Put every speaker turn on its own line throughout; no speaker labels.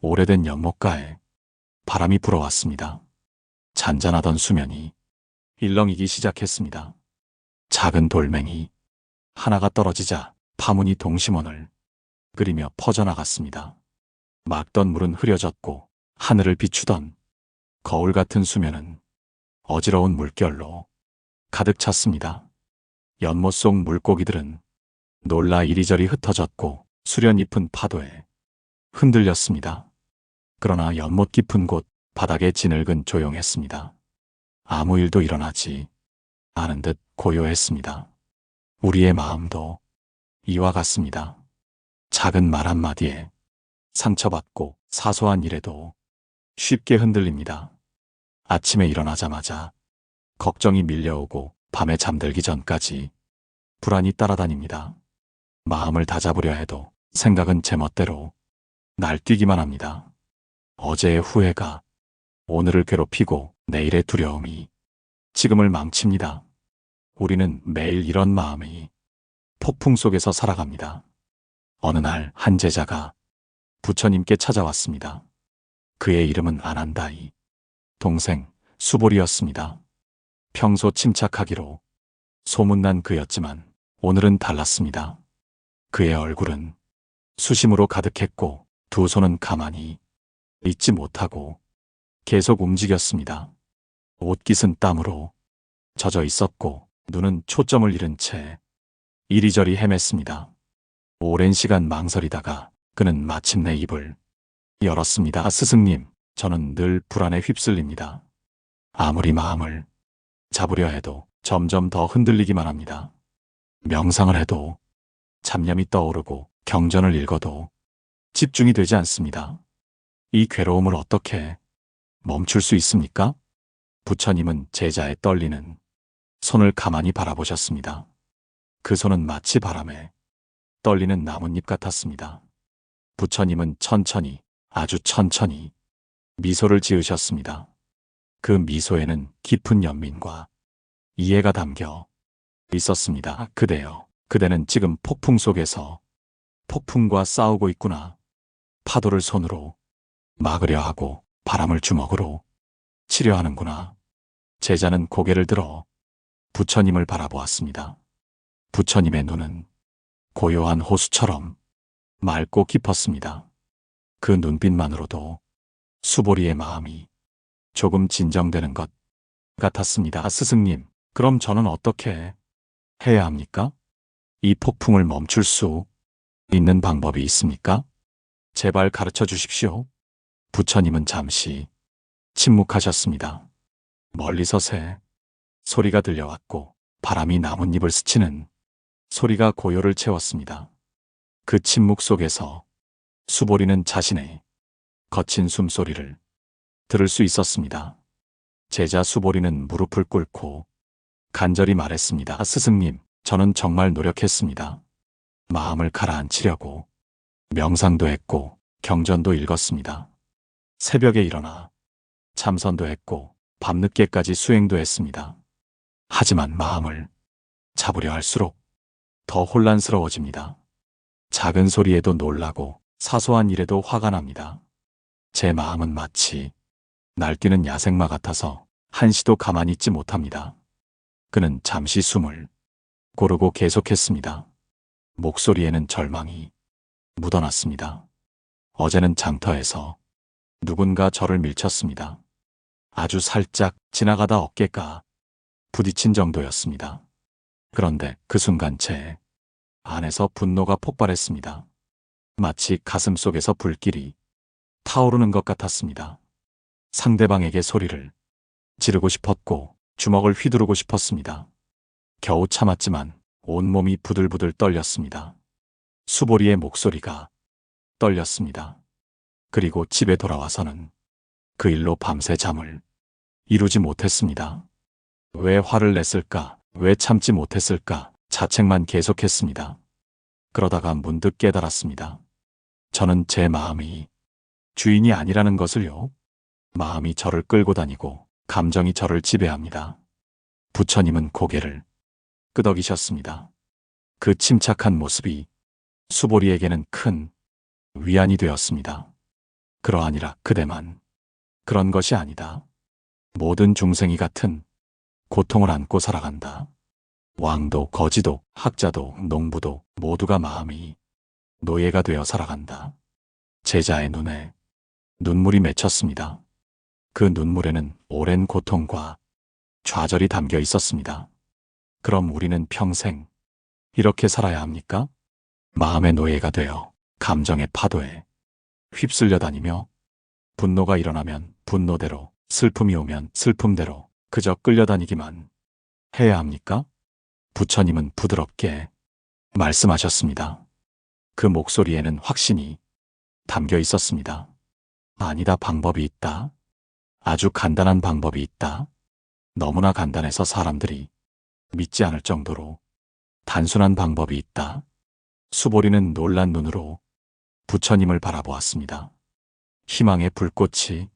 오래된 연못가에 바람이 불어왔습니다. 잔잔하던 수면이 일렁이기 시작했습니다. 작은 돌멩이 하나가 떨어지자 파문이 동심원을 그리며 퍼져나갔습니다. 막던 물은 흐려졌고 하늘을 비추던 거울 같은 수면은 어지러운 물결로 가득 찼습니다. 연못 속 물고기들은 놀라 이리저리 흩어졌고 수련잎은 파도에 흔들렸습니다. 그러나 연못 깊은 곳 바닥의 진흙은 조용했습니다. 아무 일도 일어나지 않은 듯 고요했습니다. 우리의 마음도 이와 같습니다. 작은 말 한마디에 상처받고 사소한 일에도 쉽게 흔들립니다. 아침에 일어나자마자 걱정이 밀려오고 밤에 잠들기 전까지 불안이 따라다닙니다. 마음을 다잡으려 해도 생각은 제멋대로 날뛰기만 합니다. 어제의 후회가 오늘을 괴롭히고 내일의 두려움이 지금을 망칩니다. 우리는 매일 이런 마음이 폭풍 속에서 살아갑니다. 어느 날 한 제자가 부처님께 찾아왔습니다. 그의 이름은 아난다이, 동생 수보리였습니다. 평소 침착하기로 소문난 그였지만 오늘은 달랐습니다. 그의 얼굴은 수심으로 가득했고 두 손은 가만히 있지 못하고 계속 움직였습니다. 옷깃은 땀으로 젖어 있었고 눈은 초점을 잃은 채 이리저리 헤맸습니다. 오랜 시간 망설이다가 그는 마침내 입을 열었습니다. 스승님, 저는 늘 불안에 휩쓸립니다. 아무리 마음을 잡으려 해도 점점 더 흔들리기만 합니다. 명상을 해도 잡념이 떠오르고 경전을 읽어도 집중이 되지 않습니다. 이 괴로움을 어떻게 멈출 수 있습니까? 부처님은 제자의 떨리는 손을 가만히 바라보셨습니다. 그 손은 마치 바람에 떨리는 나뭇잎 같았습니다. 부처님은 천천히, 아주 천천히 미소를 지으셨습니다. 그 미소에는 깊은 연민과 이해가 담겨 있었습니다. 그대여, 그대는 지금 폭풍 속에서 폭풍과 싸우고 있구나. 파도를 손으로 막으려 하고 바람을 주먹으로 치려 하는구나. 제자는 고개를 들어 부처님을 바라보았습니다. 부처님의 눈은 고요한 호수처럼 맑고 깊었습니다. 그 눈빛만으로도 수보리의 마음이 조금 진정되는 것 같았습니다. 스승님, 그럼 저는 어떻게 해야 합니까? 이 폭풍을 멈출 수 있는 방법이 있습니까? 제발 가르쳐 주십시오. 부처님은 잠시 침묵하셨습니다. 멀리서 새 소리가 들려왔고 바람이 나뭇잎을 스치는 소리가 고요를 채웠습니다. 그 침묵 속에서 수보리는 자신의 거친 숨소리를 들을 수 있었습니다. 제자 수보리는 무릎을 꿇고 간절히 말했습니다. 스승님, 저는 정말 노력했습니다. 마음을 가라앉히려고 명상도 했고 경전도 읽었습니다. 새벽에 일어나 참선도 했고 밤늦게까지 수행도 했습니다. 하지만 마음을 잡으려 할수록 더 혼란스러워집니다. 작은 소리에도 놀라고 사소한 일에도 화가 납니다. 제 마음은 마치 날뛰는 야생마 같아서 한시도 가만히 있지 못합니다. 그는 잠시 숨을 고르고 계속했습니다. 목소리에는 절망이 묻어났습니다. 어제는 장터에서 누군가 저를 밀쳤습니다. 아주 살짝 지나가다 어깨가 부딪힌 정도였습니다. 그런데 그 순간 제 안에서 분노가 폭발했습니다. 마치 가슴 속에서 불길이 타오르는 것 같았습니다. 상대방에게 소리를 지르고 싶었고 주먹을 휘두르고 싶었습니다. 겨우 참았지만 온몸이 부들부들 떨렸습니다. 수보리의 목소리가 떨렸습니다. 그리고 집에 돌아와서는 그 일로 밤새 잠을 이루지 못했습니다. 왜 화를 냈을까? 왜 참지 못했을까? 자책만 계속했습니다. 그러다가 문득 깨달았습니다. 저는 제 마음이 주인이 아니라는 것을요. 마음이 저를 끌고 다니고 감정이 저를 지배합니다. 부처님은 고개를 끄덕이셨습니다. 그 침착한 모습이 수보리에게는 큰 위안이 되었습니다. 그러하니라 그대만 그런 것이 아니다. 모든 중생이 같은 고통을 안고 살아간다. 왕도 거지도 학자도 농부도 모두가 마음이 노예가 되어 살아간다. 제자의 눈에 눈물이 맺혔습니다. 그 눈물에는 오랜 고통과 좌절이 담겨 있었습니다. 그럼 우리는 평생 이렇게 살아야 합니까? 마음의 노예가 되어 감정의 파도에 휩쓸려 다니며 분노가 일어나면 분노대로, 슬픔이 오면 슬픔대로 그저 끌려다니기만 해야 합니까? 부처님은 부드럽게 말씀하셨습니다. 그 목소리에는 확신이 담겨 있었습니다. 아니다, 방법이 있다. 아주 간단한 방법이 있다. 너무나 간단해서 사람들이 믿지 않을 정도로 단순한 방법이 있다. 수보리는 놀란 눈으로 부처님을 바라보았습니다. 희망의 불꽃이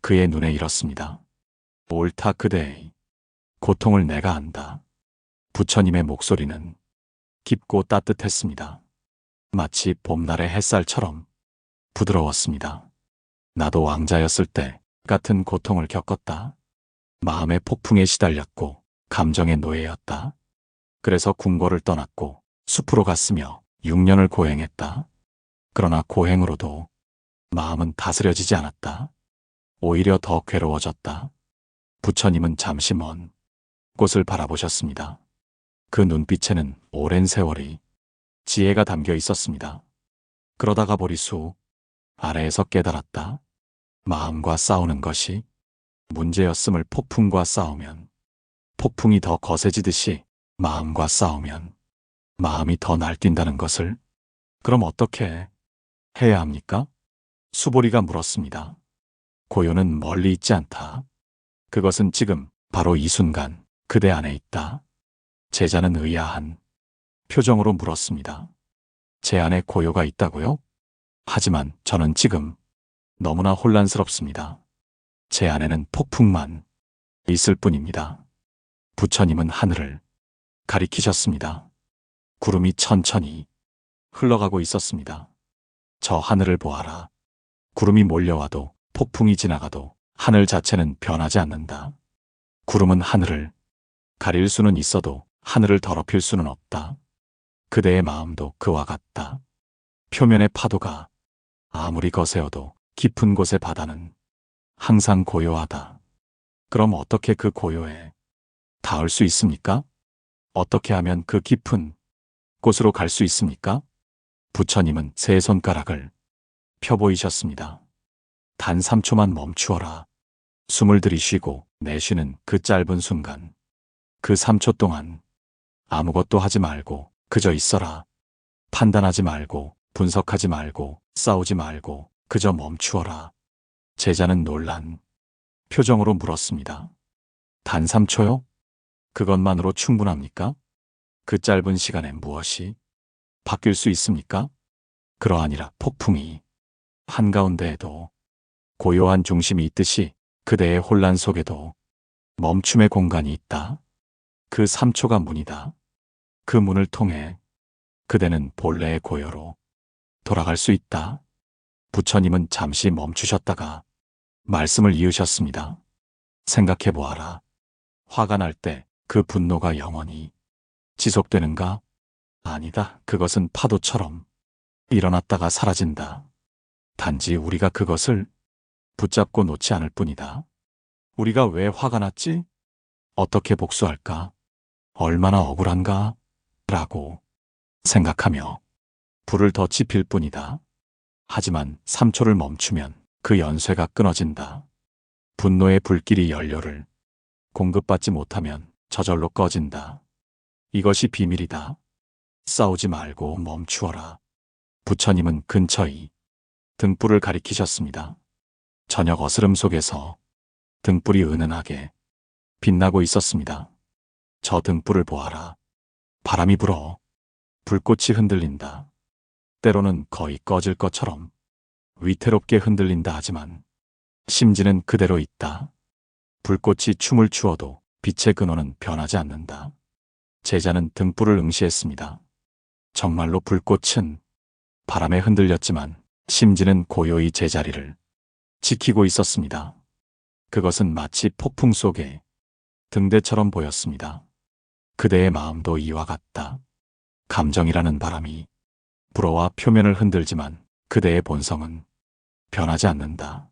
그의 눈에 일었습니다. 옳다, 그대의 고통을 내가 안다. 부처님의 목소리는 깊고 따뜻했습니다. 마치 봄날의 햇살처럼 부드러웠습니다. 나도 왕자였을 때 같은 고통을 겪었다. 마음의 폭풍에 시달렸고 감정의 노예였다. 그래서 궁궐을 떠났고 숲으로 갔으며 6년을 고행했다. 그러나 고행으로도 마음은 다스려지지 않았다. 오히려 더 괴로워졌다. 부처님은 잠시 먼 곳을 바라보셨습니다. 그 눈빛에는 오랜 세월이 지혜가 담겨 있었습니다. 그러다가 보리수 아래에서 깨달았다. 마음과 싸우는 것이 문제였음을. 폭풍과 싸우면 폭풍이 더 거세지듯이 마음과 싸우면 마음이 더 날뛴다는 것을. 그럼 어떻게 해야 합니까? 수보리가 물었습니다. 고요는 멀리 있지 않다. 그것은 지금 바로 이 순간 그대 안에 있다. 제자는 의아한 표정으로 물었습니다. 제 안에 고요가 있다고요? 하지만 저는 지금 너무나 혼란스럽습니다. 제 안에는 폭풍만 있을 뿐입니다. 부처님은 하늘을 가리키셨습니다. 구름이 천천히 흘러가고 있었습니다. 저 하늘을 보아라. 구름이 몰려와도 폭풍이 지나가도 하늘 자체는 변하지 않는다. 구름은 하늘을 가릴 수는 있어도 하늘을 더럽힐 수는 없다. 그대의 마음도 그와 같다. 표면의 파도가 아무리 거세어도 깊은 곳의 바다는 항상 고요하다. 그럼 어떻게 그 고요에 닿을 수 있습니까? 어떻게 하면 그 깊은 곳으로 갈 수 있습니까? 부처님은 세 손가락을 펴 보이셨습니다. 단 3초만 멈추어라. 숨을 들이쉬고 내쉬는 그 짧은 순간, 그 3초 동안 아무것도 하지 말고 그저 있어라. 판단하지 말고 분석하지 말고 싸우지 말고 그저 멈추어라. 제자는 놀란 표정으로 물었습니다. 단 3초요? 그것만으로 충분합니까? 그 짧은 시간에 무엇이 바뀔 수 있습니까? 그러하니라. 폭풍이 한가운데에도 고요한 중심이 있듯이 그대의 혼란 속에도 멈춤의 공간이 있다. 그 3초가 문이다. 그 문을 통해 그대는 본래의 고요로 돌아갈 수 있다. 부처님은 잠시 멈추셨다가 말씀을 이으셨습니다. 생각해 보아라. 화가 날 때 그 분노가 영원히 지속되는가? 아니다. 그것은 파도처럼 일어났다가 사라진다. 단지 우리가 그것을 붙잡고 놓지 않을 뿐이다. 우리가 왜 화가 났지? 어떻게 복수할까? 얼마나 억울한가? 라고 생각하며 불을 더 지필 뿐이다. 하지만 3초를 멈추면 그 연쇄가 끊어진다. 분노의 불길이 연료를 공급받지 못하면 저절로 꺼진다. 이것이 비밀이다. 싸우지 말고 멈추어라. 부처님은 근처의 등불을 가리키셨습니다. 저녁 어스름 속에서 등불이 은은하게 빛나고 있었습니다. 저 등불을 보아라. 바람이 불어 불꽃이 흔들린다. 때로는 거의 꺼질 것처럼 위태롭게 흔들린다 하지만 심지는 그대로 있다. 불꽃이 춤을 추어도 빛의 근원은 변하지 않는다. 제자는 등불을 응시했습니다. 정말로 불꽃은 바람에 흔들렸지만 심지는 고요히 제자리를 지키고 있었습니다. 그것은 마치 폭풍 속에 등대처럼 보였습니다. 그대의 마음도 이와 같다. 감정이라는 바람이 불어와 표면을 흔들지만 그대의 본성은 변하지 않는다.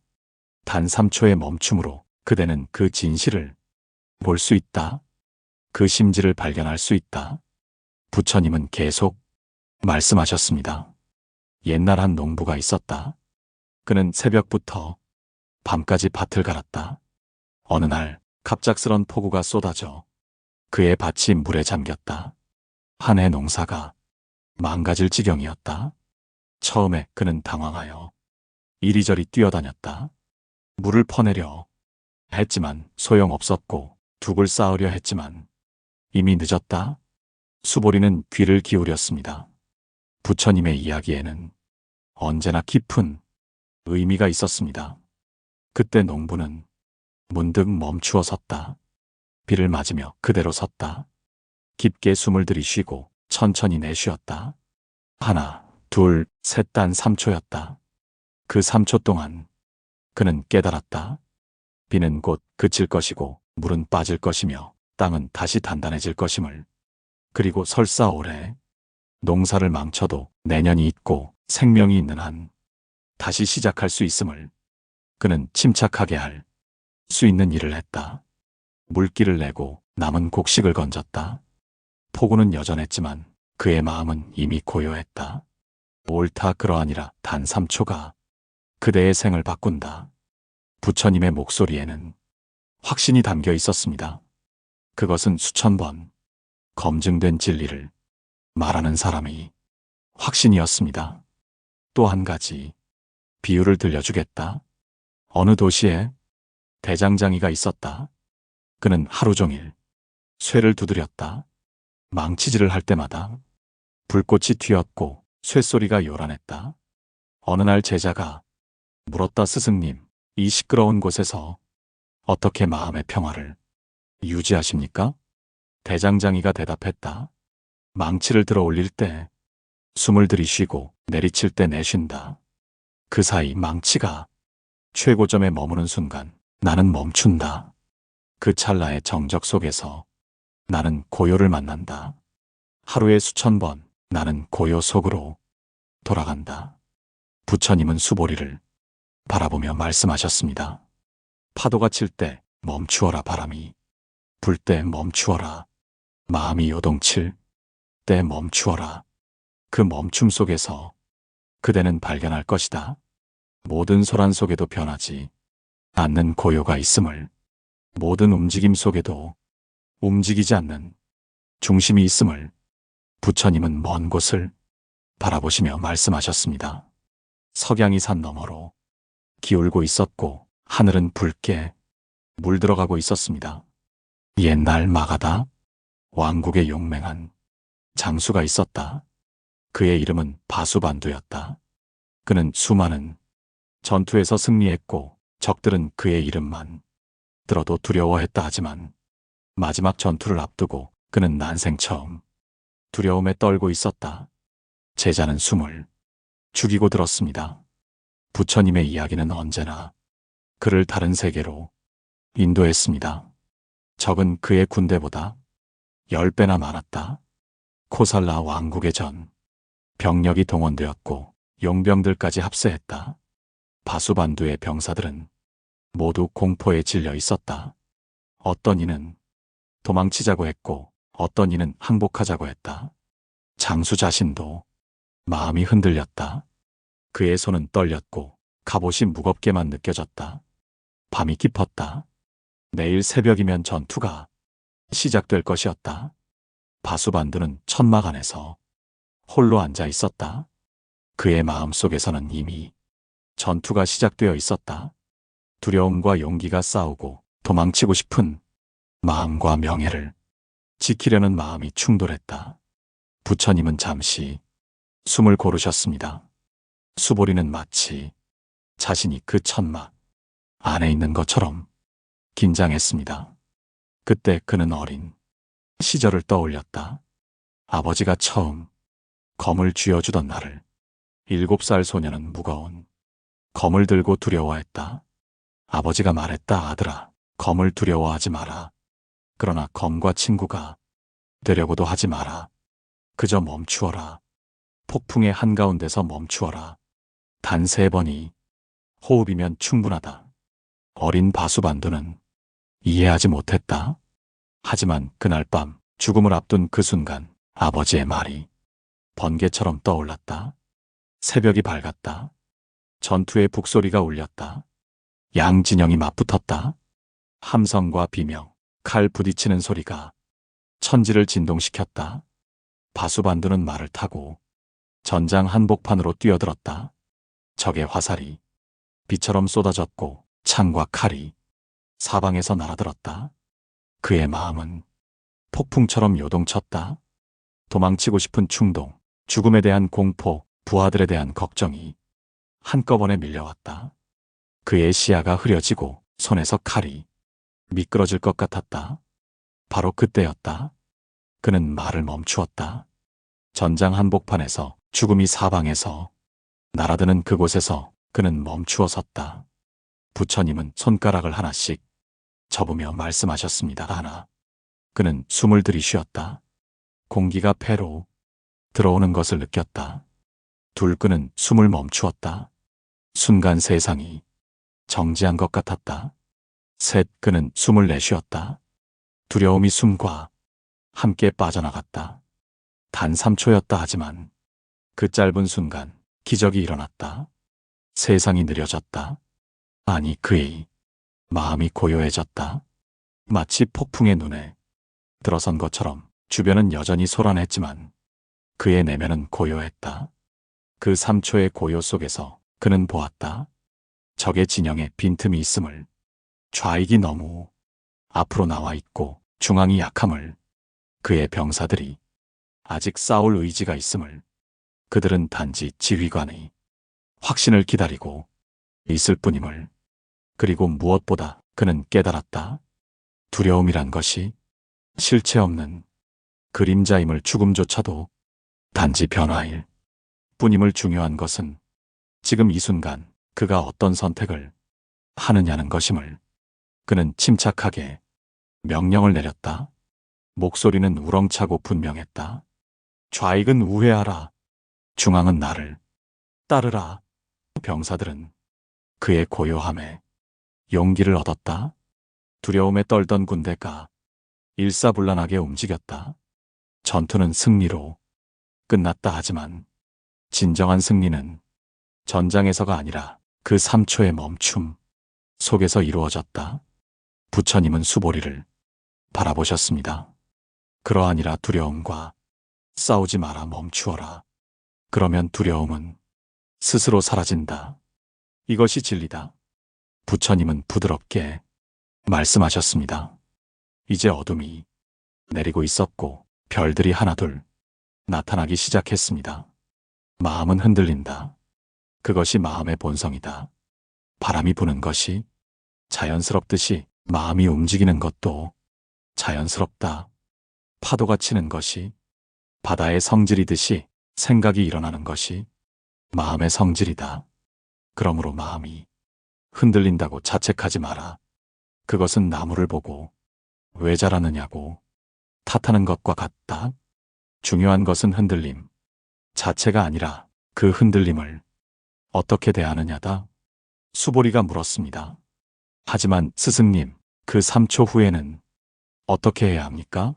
단 3초의 멈춤으로 그대는 그 진실을 볼 수 있다. 그 심지를 발견할 수 있다. 부처님은 계속 말씀하셨습니다. 옛날 한 농부가 있었다. 그는 새벽부터 밤까지 밭을 갈았다. 어느 날 갑작스런 폭우가 쏟아져 그의 밭이 물에 잠겼다. 한 해 농사가 망가질 지경이었다. 처음에 그는 당황하여 이리저리 뛰어다녔다. 물을 퍼내려 했지만 소용없었고 둑을 쌓으려 했지만 이미 늦었다. 수보리는 귀를 기울였습니다. 부처님의 이야기에는 언제나 깊은 의미가 있었습니다. 그때 농부는 문득 멈추어 섰다. 비를 맞으며 그대로 섰다. 깊게 숨을 들이쉬고 천천히 내쉬었다. 하나, 둘, 셋 단 3초였다. 그 3초 동안 그는 깨달았다. 비는 곧 그칠 것이고 물은 빠질 것이며 땅은 다시 단단해질 것임을. 그리고 설사 올해 농사를 망쳐도 내년이 있고 생명이 있는 한 다시 시작할 수 있음을. 그는 침착하게 할 수 있는 일을 했다. 물기를 내고 남은 곡식을 건졌다. 폭우는 여전했지만 그의 마음은 이미 고요했다. 옳다 그러하니라 단 3초가 그대의 생을 바꾼다. 부처님의 목소리에는 확신이 담겨 있었습니다. 그것은 수천 번 검증된 진리를 말하는 사람의 확신이었습니다. 또 한 가지 비유를 들려주겠다. 어느 도시에 대장장이가 있었다. 그는 하루 종일 쇠를 두드렸다. 망치질을 할 때마다 불꽃이 튀었고 쇠소리가 요란했다. 어느 날 제자가 물었다. 스승님, 이 시끄러운 곳에서 어떻게 마음의 평화를 유지하십니까? 대장장이가 대답했다. 망치를 들어 올릴 때 숨을 들이쉬고 내리칠 때 내쉰다. 그 사이 망치가 최고점에 머무는 순간 나는 멈춘다. 그 찰나의 정적 속에서 나는 고요를 만난다. 하루에 수천 번 나는 고요 속으로 돌아간다. 부처님은 수보리를 바라보며 말씀하셨습니다. 파도가 칠 때 멈추어라. 바람이 불 때 멈추어라. 마음이 요동칠 때 멈추어라. 그 멈춤 속에서 그대는 발견할 것이다. 모든 소란 속에도 변하지 않는 고요가 있음을. 모든 움직임 속에도 움직이지 않는 중심이 있음을. 부처님은 먼 곳을 바라보시며 말씀하셨습니다. 석양이 산 너머로 기울고 있었고 하늘은 붉게 물들어가고 있었습니다. 옛날 마가다 왕국의 용맹한 장수가 있었다. 그의 이름은 바수반두였다. 그는 수많은 전투에서 승리했고 적들은 그의 이름만 들어도 두려워했다 하지만 마지막 전투를 앞두고 그는 난생 처음 두려움에 떨고 있었다. 제자는 숨을 죽이고 들었습니다. 부처님의 이야기는 언제나 그를 다른 세계로 인도했습니다. 적은 그의 군대보다 10배나 많았다. 코살라 왕국의 전 병력이 동원되었고 용병들까지 합세했다. 바수반두의 병사들은 모두 공포에 질려 있었다. 어떤 이는 도망치자고 했고 어떤 이는 항복하자고 했다. 장수 자신도 마음이 흔들렸다. 그의 손은 떨렸고 갑옷이 무겁게만 느껴졌다. 밤이 깊었다. 내일 새벽이면 전투가 시작될 것이었다. 바수반두는 천막 안에서 홀로 앉아 있었다. 그의 마음 속에서는 이미 전투가 시작되어 있었다. 두려움과 용기가 싸우고 도망치고 싶은 마음과 명예를 지키려는 마음이 충돌했다. 부처님은 잠시 숨을 고르셨습니다. 수보리는 마치 자신이 그 천막 안에 있는 것처럼 긴장했습니다. 그때 그는 어린 시절을 떠올렸다. 아버지가 처음 검을 쥐어주던 날을 7살 소녀는 무거운 검을 들고 두려워했다. 아버지가 말했다. 아들아, 검을 두려워하지 마라. 그러나 검과 친구가 되려고도 하지 마라. 그저 멈추어라. 폭풍의 한가운데서 멈추어라. 단 3번이 호흡이면 충분하다. 어린 바수반도는 이해하지 못했다. 하지만 그날 밤 죽음을 앞둔 그 순간 아버지의 말이 번개처럼 떠올랐다. 새벽이 밝았다. 전투의 북소리가 울렸다. 양 진영이 맞붙었다. 함성과 비명, 칼 부딪히는 소리가 천지를 진동시켰다. 바수반두는 말을 타고 전장 한복판으로 뛰어들었다. 적의 화살이 비처럼 쏟아졌고 창과 칼이 사방에서 날아들었다. 그의 마음은 폭풍처럼 요동쳤다. 도망치고 싶은 충동, 죽음에 대한 공포, 부하들에 대한 걱정이 한꺼번에 밀려왔다. 그의 시야가 흐려지고 손에서 칼이 미끄러질 것 같았다. 바로 그때였다. 그는 말을 멈추었다. 전장 한복판에서 죽음이 사방에서 날아드는 그곳에서 그는 멈추어 섰다. 부처님은 손가락을 하나씩 접으며 말씀하셨습니다. 하나. 그는 숨을 들이쉬었다. 공기가 폐로 들어오는 것을 느꼈다. 둘. 그는 숨을 멈추었다. 순간 세상이 정지한 것 같았다. 셋. 그는 숨을 내쉬었다. 두려움이 숨과 함께 빠져나갔다. 단 3초였다. 하지만 그 짧은 순간 기적이 일어났다. 세상이 느려졌다. 아니, 그의 마음이 고요해졌다. 마치 폭풍의 눈에 들어선 것처럼 주변은 여전히 소란했지만 그의 내면은 고요했다. 그 3초의 고요 속에서 그는 보았다. 적의 진영에 빈틈이 있음을, 좌익이 너무 앞으로 나와 있고 중앙이 약함을, 그의 병사들이 아직 싸울 의지가 있음을, 그들은 단지 지휘관의 확신을 기다리고 있을 뿐임을, 그리고 무엇보다 그는 깨달았다. 두려움이란 것이 실체 없는 그림자임을, 죽음조차도 단지 변화일 뿐임을. 중요한 것은 지금 이 순간 그가 어떤 선택을 하느냐는 것임을. 그는 침착하게 명령을 내렸다. 목소리는 우렁차고 분명했다. 좌익은 우회하라. 중앙은 나를 따르라. 병사들은 그의 고요함에 용기를 얻었다. 두려움에 떨던 군대가 일사불란하게 움직였다. 전투는 승리로 끝났다. 하지만 진정한 승리는 전장에서가 아니라 그 3초의 멈춤 속에서 이루어졌다. 부처님은 수보리를 바라보셨습니다. 그러하니라. 두려움과 싸우지 마라. 멈추어라. 그러면 두려움은 스스로 사라진다. 이것이 진리다. 부처님은 부드럽게 말씀하셨습니다. 이제 어둠이 내리고 있었고 별들이 하나둘 나타나기 시작했습니다. 마음은 흔들린다. 그것이 마음의 본성이다. 바람이 부는 것이 자연스럽듯이 마음이 움직이는 것도 자연스럽다. 파도가 치는 것이 바다의 성질이듯이 생각이 일어나는 것이 마음의 성질이다. 그러므로 마음이 흔들린다고 자책하지 마라. 그것은 나무를 보고 왜 자라느냐고 탓하는 것과 같다. 중요한 것은 흔들림 자체가 아니라 그 흔들림을 어떻게 대하느냐다. 수보리가 물었습니다. 하지만 스승님, 그 3초 후에는 어떻게 해야 합니까?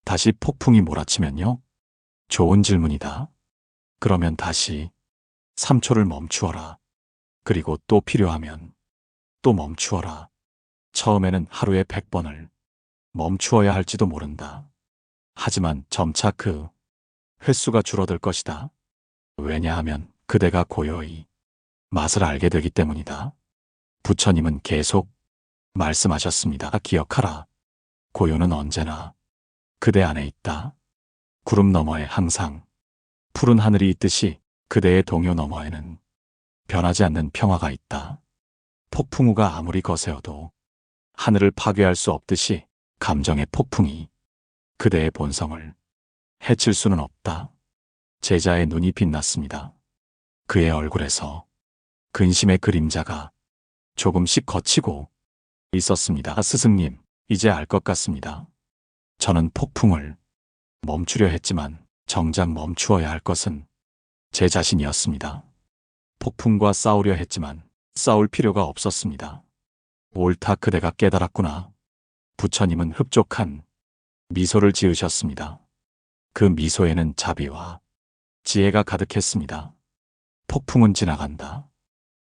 다시 폭풍이 몰아치면요? 좋은 질문이다. 그러면 다시 3초를 멈추어라. 그리고 또 필요하면 또 멈추어라. 처음에는 하루에 100번을 멈추어야 할지도 모른다. 하지만 점차 그 횟수가 줄어들 것이다. 왜냐하면 그대가 고요히 맛을 알게 되기 때문이다. 부처님은 계속 말씀하셨습니다. 기억하라. 고요는 언제나 그대 안에 있다. 구름 너머에 항상 푸른 하늘이 있듯이 그대의 동요 너머에는 변하지 않는 평화가 있다. 폭풍우가 아무리 거세어도 하늘을 파괴할 수 없듯이 감정의 폭풍이 그대의 본성을 해칠 수는 없다. 제자의 눈이 빛났습니다. 그의 얼굴에서 근심의 그림자가 조금씩 걷히고 있었습니다. 스승님, 이제 알 것 같습니다. 저는 폭풍을 멈추려 했지만 정작 멈추어야 할 것은 제 자신이었습니다. 폭풍과 싸우려 했지만 싸울 필요가 없었습니다. 옳다, 그대가 깨달았구나. 부처님은 흡족한 미소를 지으셨습니다. 그 미소에는 자비와 지혜가 가득했습니다. 폭풍은 지나간다.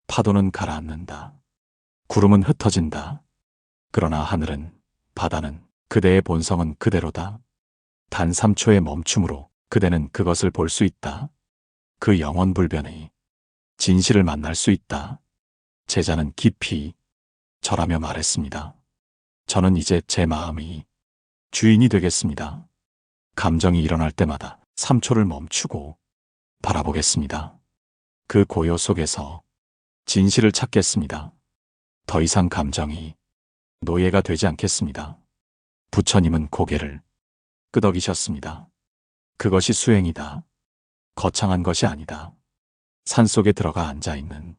파도는 가라앉는다. 구름은 흩어진다. 그러나 하늘은, 바다는, 그대의 본성은 그대로다. 단 3초의 멈춤으로 그대는 그것을 볼 수 있다. 그 영원불변의 진실을 만날 수 있다. 제자는 깊이 절하며 말했습니다. 저는 이제 제 마음이 주인이 되겠습니다. 감정이 일어날 때마다 3초를 멈추고 바라보겠습니다. 그 고요 속에서 진실을 찾겠습니다. 더 이상 감정이 노예가 되지 않겠습니다. 부처님은 고개를 끄덕이셨습니다. 그것이 수행이다. 거창한 것이 아니다. 산속에 들어가 앉아있는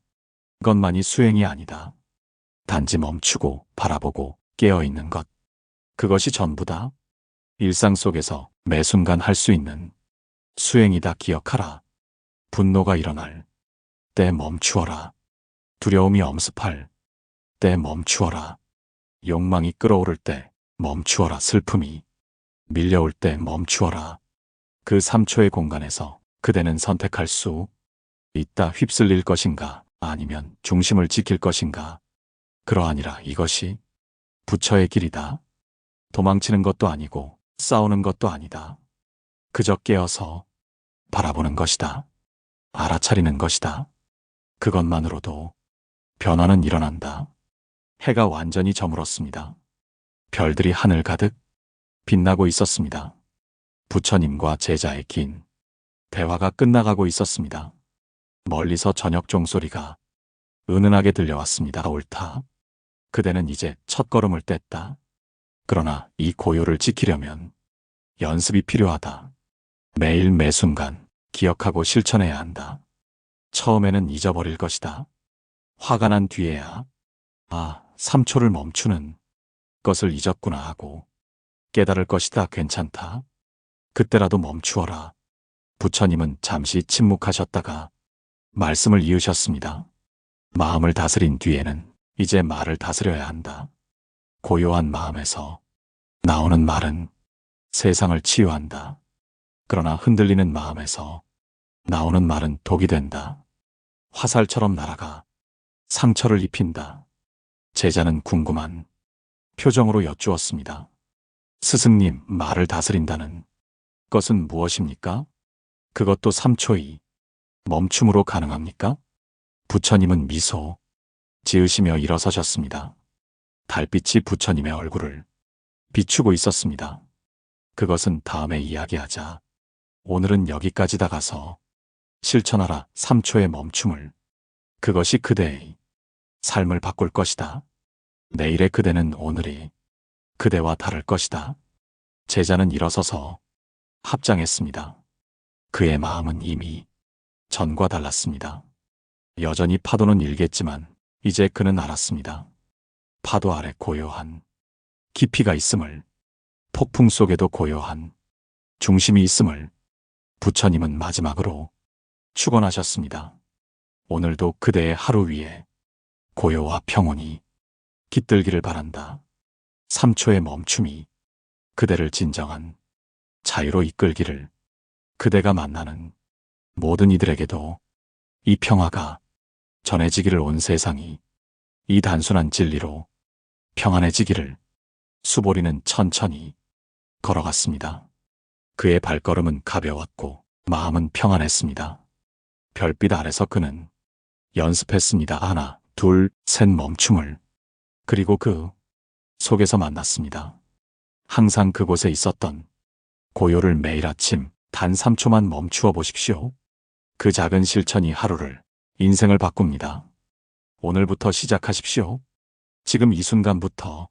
것만이 수행이 아니다. 단지 멈추고 바라보고 깨어있는 것. 그것이 전부다. 일상 속에서 매 순간 할 수 있는 수행이다. 기억하라. 분노가 일어날 때 멈추어라. 두려움이 엄습할 때 멈추어라. 욕망이 끓어오를 때 멈추어라. 슬픔이 밀려올 때 멈추어라. 그 3초의 공간에서 그대는 선택할 수 있다. 휩쓸릴 것인가 아니면 중심을 지킬 것인가. 그러하니라. 이것이 부처의 길이다. 도망치는 것도 아니고 싸우는 것도 아니다. 그저 깨어서 바라보는 것이다. 알아차리는 것이다. 그것만으로도 변화는 일어난다. 해가 완전히 저물었습니다. 별들이 하늘 가득 빛나고 있었습니다. 부처님과 제자의 긴 대화가 끝나가고 있었습니다. 멀리서 저녁 종소리가 은은하게 들려왔습니다. 옳다. 그대는 이제 첫걸음을 뗐다. 그러나 이 고요를 지키려면 연습이 필요하다. 매일 매 순간 기억하고 실천해야 한다. 처음에는 잊어버릴 것이다. 화가 난 뒤에야 3초를 멈추는 것을 잊었구나 하고 깨달을 것이다. 괜찮다. 그때라도 멈추어라. 부처님은 잠시 침묵하셨다가 말씀을 이으셨습니다. 마음을 다스린 뒤에는 이제 말을 다스려야 한다. 고요한 마음에서 나오는 말은 세상을 치유한다. 그러나 흔들리는 마음에서 나오는 말은 독이 된다. 화살처럼 날아가 상처를 입힌다. 제자는 궁금한 표정으로 여쭈었습니다. 스승님, 말을 다스린다는 것은 무엇입니까? 그것도 3초의 멈춤으로 가능합니까? 부처님은 미소 지으시며 일어서셨습니다. 달빛이 부처님의 얼굴을 비추고 있었습니다. 그것은 다음에 이야기하자. 오늘은 여기까지다. 가서 실천하라. 3초의 멈춤을. 그것이 그대의 삶을 바꿀 것이다. 내일의 그대는 오늘이 그대와 다를 것이다. 제자는 일어서서 합장했습니다. 그의 마음은 이미 전과 달랐습니다. 여전히 파도는 일겠지만 이제 그는 알았습니다. 파도 아래 고요한 깊이가 있음을, 폭풍 속에도 고요한 중심이 있음을 부처님은 마지막으로 축원하셨습니다. 오늘도 그대의 하루 위에 고요와 평온이 깃들기를 바란다. 3초의 멈춤이 그대를 진정한 자유로 이끌기를. 그대가 만나는 모든 이들에게도 이 평화가 전해지기를. 온 세상이 이 단순한 진리로 평안해지기를. 수보리는 천천히 걸어갔습니다. 그의 발걸음은 가벼웠고 마음은 평안했습니다. 별빛 아래서 그는 연습했습니다. 하나, 둘, 셋 멈춤을. 그리고 그 속에서 만났습니다. 항상 그곳에 있었던 고요를. 매일 아침 단 3초만 멈추어 보십시오. 그 작은 실천이 하루를, 인생을 바꿉니다. 오늘부터 시작하십시오. 지금 이 순간부터